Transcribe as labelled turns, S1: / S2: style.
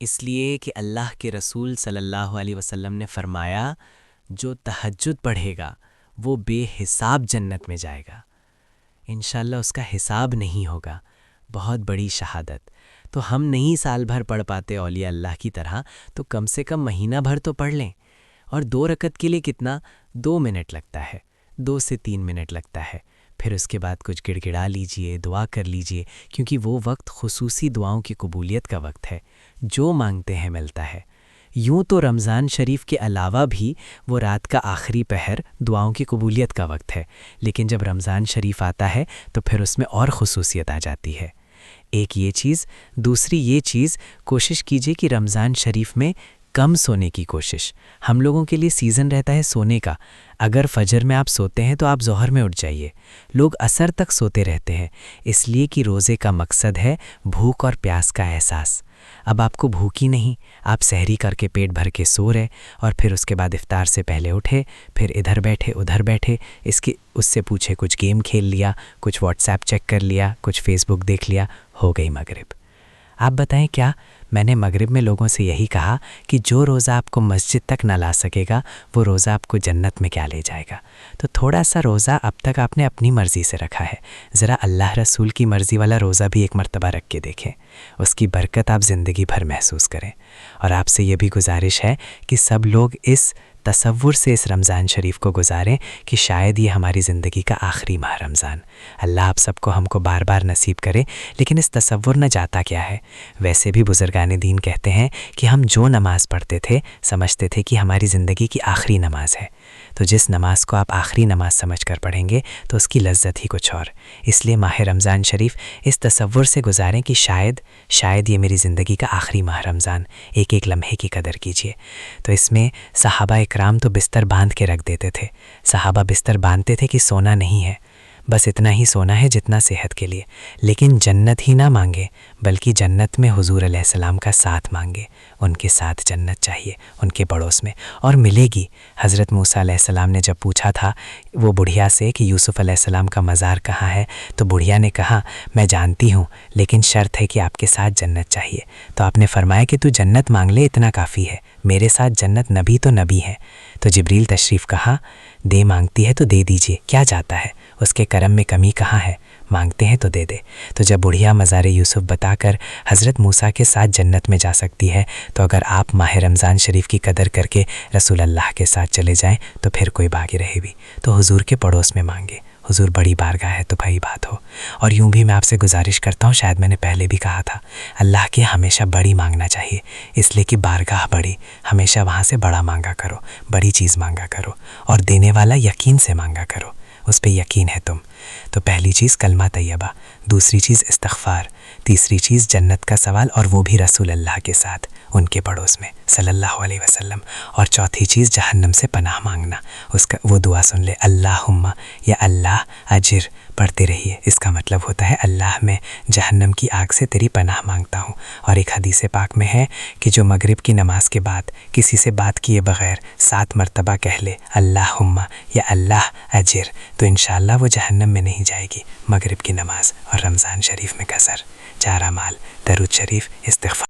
S1: اس لیے کہ اللہ کے رسول صلی اللہ علیہ وسلم نے فرمایا جو تہجد پڑھے گا وہ بے حساب جنت میں جائے گا، انشاءاللہ اس کا حساب نہیں ہوگا۔ بہت بڑی شہادت۔ تو ہم نہیں سال بھر پڑھ پاتے اولیاء اللہ کی طرح، تو کم سے کم مہینہ بھر تو پڑھ لیں۔ اور 2 رکعت کے لیے کتنا؟ 2 منٹ لگتا ہے، 2 سے 3 منٹ لگتا ہے۔ پھر اس کے بعد کچھ گڑ گڑا لیجئے، دعا کر لیجئے، کیونکہ وہ وقت خصوصی دعاؤں کی قبولیت کا وقت ہے۔ جو مانگتے ہیں ملتا ہے۔ یوں تو رمضان شریف کے علاوہ بھی وہ رات کا آخری پہر دعاؤں کی قبولیت کا وقت ہے، لیکن جب رمضان شریف آتا ہے تو پھر اس میں اور خصوصیت آ جاتی ہے۔ ایک یہ چیز، دوسری یہ چیز، کوشش کیجئے کہ رمضان شریف میں کم سونے کی کوشش۔ ہم لوگوں کے لیے سیزن رہتا ہے سونے کا۔ اگر فجر میں آپ سوتے ہیں تو آپ ظہر میں اٹھ جائیے۔ لوگ عصر تک سوتے رہتے ہیں، اس لیے کہ روزے کا مقصد ہے بھوک اور پیاس کا احساس۔ اب آپ کو بھوک ہی نہیں، آپ سحری کر کے پیٹ بھر کے سو رہے، اور پھر اس کے بعد افطار سے پہلے اٹھے، پھر ادھر بیٹھے ادھر بیٹھے، اس سے پوچھے کچھ گیم کھیل لیا، کچھ واٹس ایپ چیک کر لیا، کچھ فیس بک دیکھ لیا، ہو گئی مغرب۔ آپ بتائیں کیا؟ میں نے مغرب میں لوگوں سے یہی کہا کہ جو روزہ آپ کو مسجد تک نہ لا سکے گا وہ روزہ آپ کو جنت میں کیا لے جائے گا؟ تو تھوڑا سا روزہ اب تک آپ نے اپنی مرضی سے رکھا ہے، ذرا اللہ رسول کی مرضی والا روزہ بھی ایک مرتبہ رکھ کے دیکھیں، اس کی برکت آپ زندگی بھر محسوس کریں۔ اور آپ سے یہ بھی گزارش ہے کہ سب لوگ اس تصور سے اس رمضان شریف کو گزاریں کہ شاید یہ ہماری زندگی کا آخری ماہ رمضان۔ اللہ آپ سب کو ہم کو بار بار نصیب کرے، لیکن اس تصور نہ جاتا کیا ہے؟ ویسے بھی بزرگان دین کہتے ہیں کہ ہم جو نماز پڑھتے تھے سمجھتے تھے کہ ہماری زندگی کی آخری نماز ہے، تو جس نماز کو آپ آخری نماز سمجھ کر پڑھیں گے تو اس کی لذت ہی کچھ اور۔ اس لیے ماہ رمضان شریف اس تصور سے گزاریں کہ شاید یہ میری زندگی کا آخری ماہ رمضان، ایک ایک لمحے کی قدر کیجیے۔ تو اس میں صحابہ اکرام تو بستر باندھ کے رکھ دیتے تھے۔ صحابہ بستر باندھتے تھے کہ سونا نہیں ہے، بس اتنا ہی سونا ہے جتنا صحت کے لیے، لیکن جنت ہی نہ مانگے بلکہ جنت میں حضور علیہ السلام کا ساتھ مانگے۔ ان کے ساتھ جنت چاہیے، ان کے پڑوس میں، اور ملے گی۔ حضرت موسیٰ علیہ السلام نے جب پوچھا تھا وہ بڑھیا سے کہ یوسف علیہ السلام کا مزار کہاں ہے، تو بڑھیا نے کہا میں جانتی ہوں لیکن شرط ہے کہ آپ کے ساتھ جنت چاہیے۔ تو آپ نے فرمایا کہ تو جنت مانگ لے، اتنا کافی ہے، میرے ساتھ جنت نبی تو نبی ہے۔ تو جبریل تشریف کہا دے مانگتی ہے تو دے دیجئے، کیا جاتا ہے، اس کے کرم میں کمی کہاں ہے، مانگتے ہیں تو دے دے۔ تو جب بڑھیا مزار یوسف بتا کر حضرت موسیٰ کے ساتھ جنت میں جا سکتی ہے، تو اگر آپ ماہ رمضان شریف کی قدر کر کے رسول اللہ کے ساتھ چلے جائیں تو پھر کوئی باقی رہے بھی، تو حضور کے پڑوس میں مانگے۔ حضور بڑی بارگاہ ہے تو بھائی بات ہو۔ اور یوں بھی میں آپ سے گزارش کرتا ہوں، شاید میں نے پہلے بھی کہا تھا، اللہ کے ہمیشہ بڑی مانگنا چاہیے، اس لیے کہ بارگاہ بڑی، ہمیشہ وہاں سے بڑا مانگا کرو، بڑی چیز مانگا کرو، اور دینے والا یقین سے مانگا کرو، اس پہ یقین ہے تم۔ تو پہلی چیز کلمہ طیبہ، دوسری چیز استغفار، تیسری چیز جنت کا سوال، اور وہ بھی رسول اللہ کے ساتھ، ان کے پڑوس میں صلی اللہ علیہ وسلم، اور چوتھی چیز جہنم سے پناہ مانگنا۔ وہ دعا سن لے، اللہم، یا اللہ اجر پڑھتے رہیے، اس کا مطلب ہوتا ہے اللہ میں جہنم کی آگ سے تیری پناہ مانگتا ہوں۔ اور ایک حدیث پاک میں ہے کہ جو مغرب کی نماز کے بعد کسی سے بات کیے بغیر 7 مرتبہ کہہ لے اللہم یا اللہ اجر، تو انشاءاللہ وہ جہنم میں نہیں جائے گی۔ مغرب کی نماز اور رمضان شریف میں قصر، 4 اعمال، درود شریف، استغفار۔